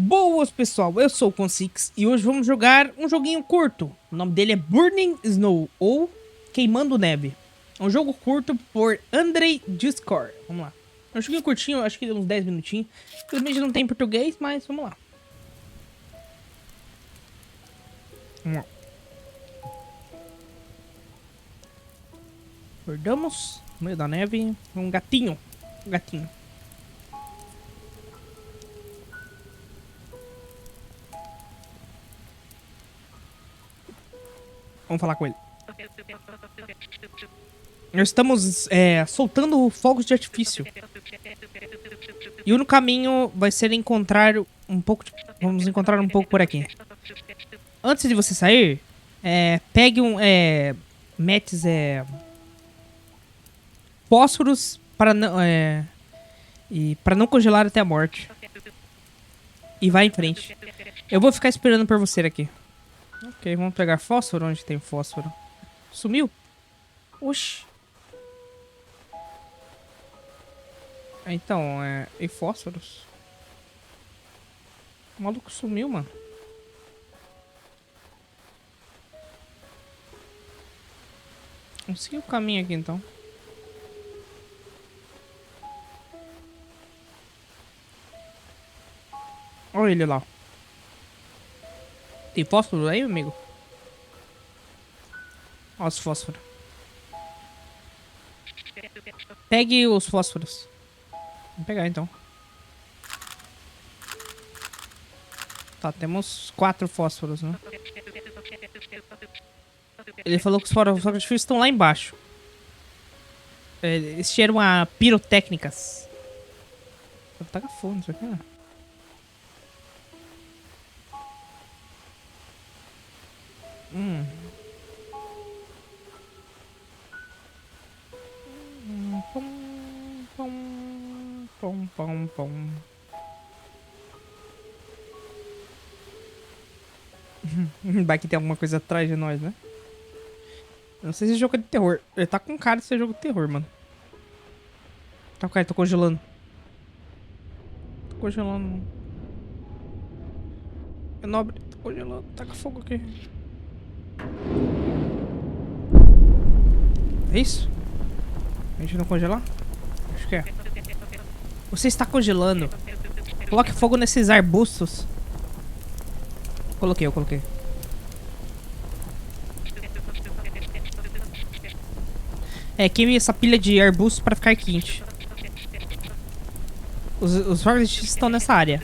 Boas, pessoal, eu sou o Consix e hoje vamos jogar um joguinho curto. O nome dele é Burning Snow, ou Queimando Neve. É um jogo curto por Andrei Discord. Vamos lá. É um joguinho curtinho, acho que deu uns 10 minutinhos. Infelizmente não tem em português, mas vamos lá. Vamos lá. Acordamos no meio da neve. Um gatinho. Um gatinho. Vamos falar com ele. Nós estamos soltando fogos de artifício. E o único caminho vai ser encontrar um pouco de... Vamos encontrar um pouco por aqui. Antes de você sair, pegue metes, fósforos para não, para não congelar até a morte. E vai em frente. Eu vou ficar esperando por você aqui. Ok, vamos pegar fósforo. Onde tem fósforo? Sumiu? Oxi. Então, e fósforos? O maluco sumiu, mano. Vamos seguir o caminho aqui, então. Olha ele lá. Tem fósforo aí, amigo? Olha os fósforos. Pegue os fósforos. Vamos pegar, então. Tá, temos 4 fósforos, né? Ele falou que os fogos de artifício estão lá embaixo. Eles cheiram a pirotécnicas. Taca fogo nisso aqui, né? Pum, pum, pum, pum, pum. Vai que tem alguma coisa atrás de nós, né? Eu não sei se esse jogo é de terror. Ele tá com cara de ser jogo de terror, mano. Tá, cara, tô congelando. Tô congelando. É nobre, tô congelando. Taca fogo aqui. É isso? A gente não congelar? Acho que é. Você está congelando. Coloque fogo nesses arbustos. Eu coloquei. Queime essa pilha de arbustos para ficar quente. Os fogos estão nessa área.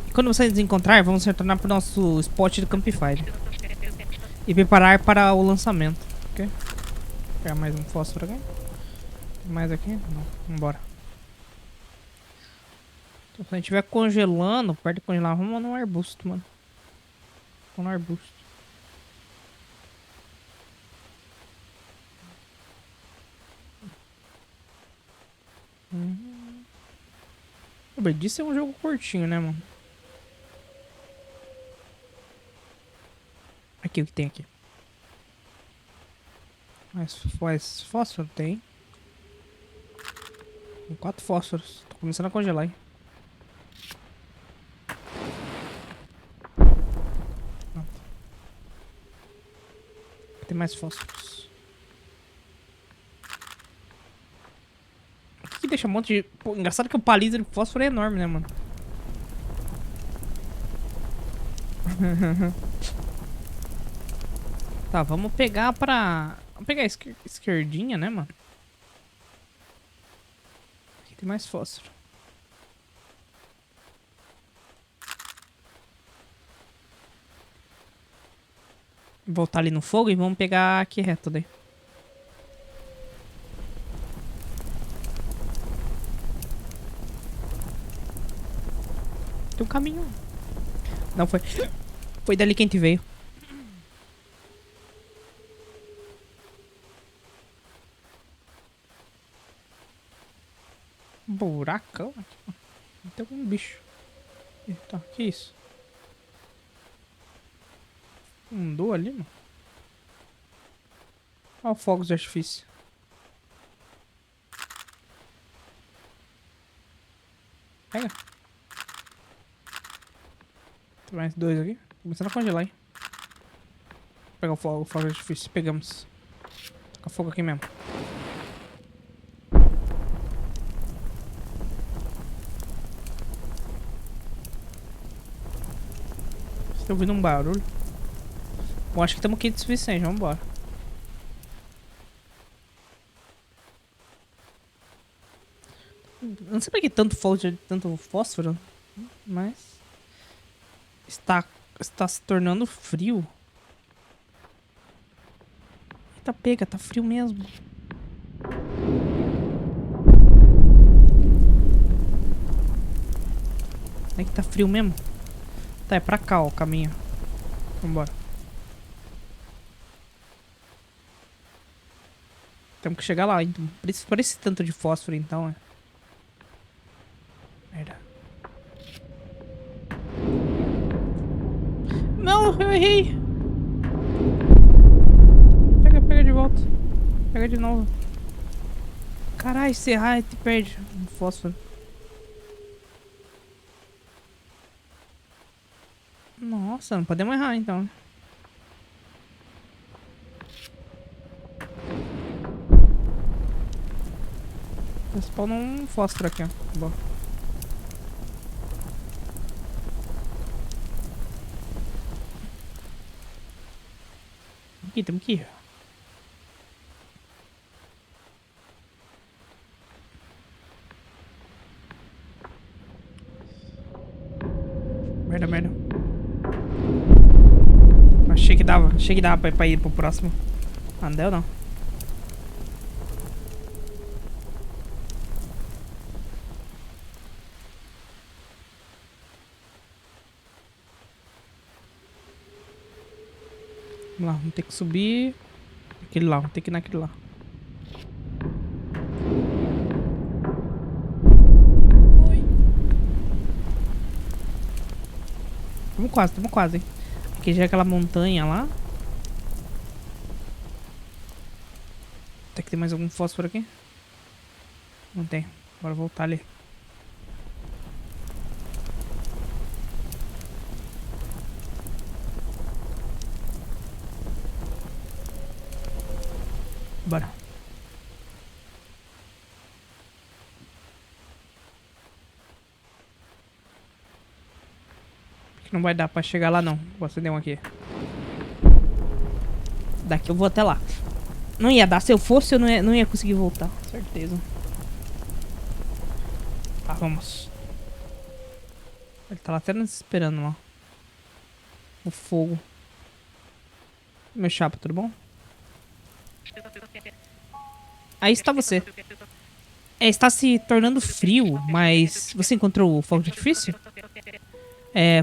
E quando vocês encontrar, vamos retornar para o nosso spot do Campfire. E preparar para o lançamento. Ok? Vou pegar mais um fósforo aqui. Tem mais aqui? Não. Vambora. Então, se a gente estiver congelando, perto de congelar, vamos no arbusto, mano. Vamos no arbusto. Isso é um jogo curtinho, né, mano? Aqui, o que tem aqui? Mais fósforo? Tem. Tem 4 fósforos. Tô começando a congelar, hein? Pronto. Tem mais fósforos. O que deixa um monte de... Pô, engraçado que o palito de fósforo é enorme, né, mano? Tá, vamos pegar pra... Vamos pegar a esquerdinha, né, mano? Aqui tem mais fósforo. Voltar ali no fogo e vamos pegar aqui reto daí. Tem um caminho. Não, foi... Foi dali que a gente veio. Um buracão aqui. Tem algum bicho. Eita, que isso? Andou ali, mano. Olha os fogos de artifício. Pega. Tem mais 2 aqui. Começando a congelar, hein. Vou pegar o fogo de artifício. Pegamos. Taca fogo aqui mesmo. Estou ouvindo um barulho. Bom, acho que estamos quentes o suficiente. Vamos embora. Não sei pra que tanto fósforo, mas está se tornando frio. Eita, pega, tá frio mesmo. É que tá frio mesmo. Tá, é pra cá ó, o caminho. Vambora. Temos que chegar lá, então. Por esse tanto de fósforo, então, é. Merda. Não, eu errei. Pega de volta. Pega de novo. Caralho, se errar, te perde o fósforo. Nossa, não podemos errar, então. Spawnou um fósforo aqui, ó. Bom. Aqui, temos que ir. Merda. Achei que dava pra ir pro próximo. Ah, não deu não. Vamos lá, vamos ter que subir. Aquele lá, vamos ter que ir naquele lá. Oi. Tamo quase, hein. Aqui já é aquela montanha lá. Tem que ter mais algum fósforo aqui? Não tem. Bora voltar ali. Bora. Acho que não vai dar pra chegar lá não. Vou acender um aqui. Daqui eu vou até lá. Não ia dar. Se eu fosse, eu não ia conseguir voltar. Certeza. Tá, vamos. Ele tá lá até nos esperando lá. O fogo. Meu chapa, tudo bom? Aí está você. Está se tornando frio, mas você encontrou o fogo de artifício?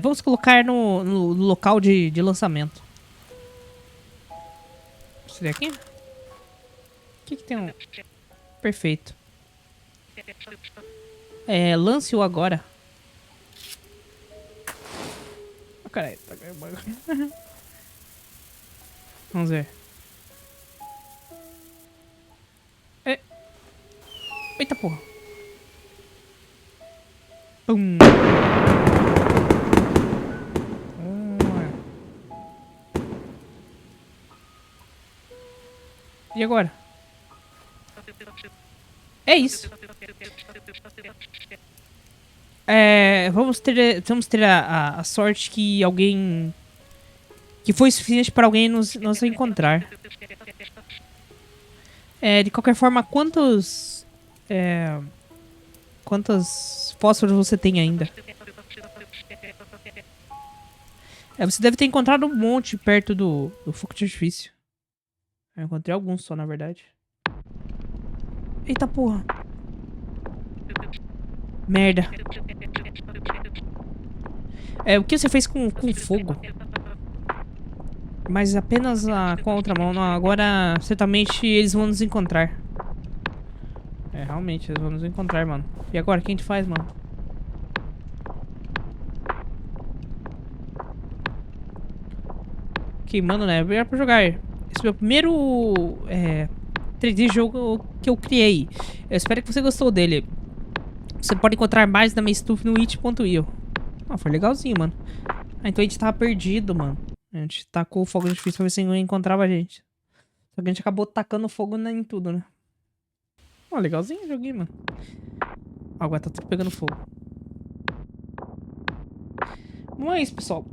Vamos colocar no local de lançamento. Esse daqui? O que tem um... Perfeito. Lance-o agora. Oh, caralho, tá ganhando bagulho. Vamos ver. Eita porra. Pum. E agora? É isso. Vamos ter a sorte que alguém... Que foi suficiente para alguém nos encontrar. De qualquer forma, quantos fósforos você tem ainda? Você deve ter encontrado um monte perto do fogo de artifício. Eu encontrei alguns só, na verdade. Eita porra. Merda. O que você fez com fogo? Mas apenas com a outra mão. Não, agora, certamente, eles vão nos encontrar. Realmente, eles vão nos encontrar, mano. E agora, o que a gente faz, mano? Queimando, né? Obrigado por jogar. Esse é o meu primeiro 3D jogo que eu criei. Eu espero que você gostou dele. Você pode encontrar mais na minha stuff no it.io. Foi legalzinho, mano. Ah, então a gente tava perdido, mano. A gente tacou o fogo de artifício pra ver se ninguém encontrava a gente. Só que a gente acabou tacando fogo em tudo, né? Ó, legalzinho o joguinho, mano. Agora tá tudo pegando fogo. Bom, é isso, pessoal.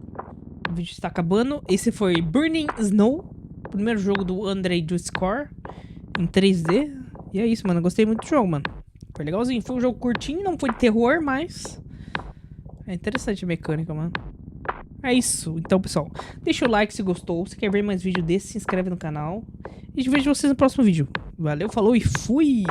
O vídeo está acabando. Esse foi Burning Snow. Primeiro jogo do Andrei Duskor. Em 3D. E é isso, mano. Eu gostei muito do jogo, mano. Foi legalzinho. Foi um jogo curtinho, não foi de terror, mas... é interessante a mecânica, mano. É isso. Então, pessoal, deixa o like se gostou. Se quer ver mais vídeo desse, se inscreve no canal. E vejo vocês no próximo vídeo. Valeu, falou e fui!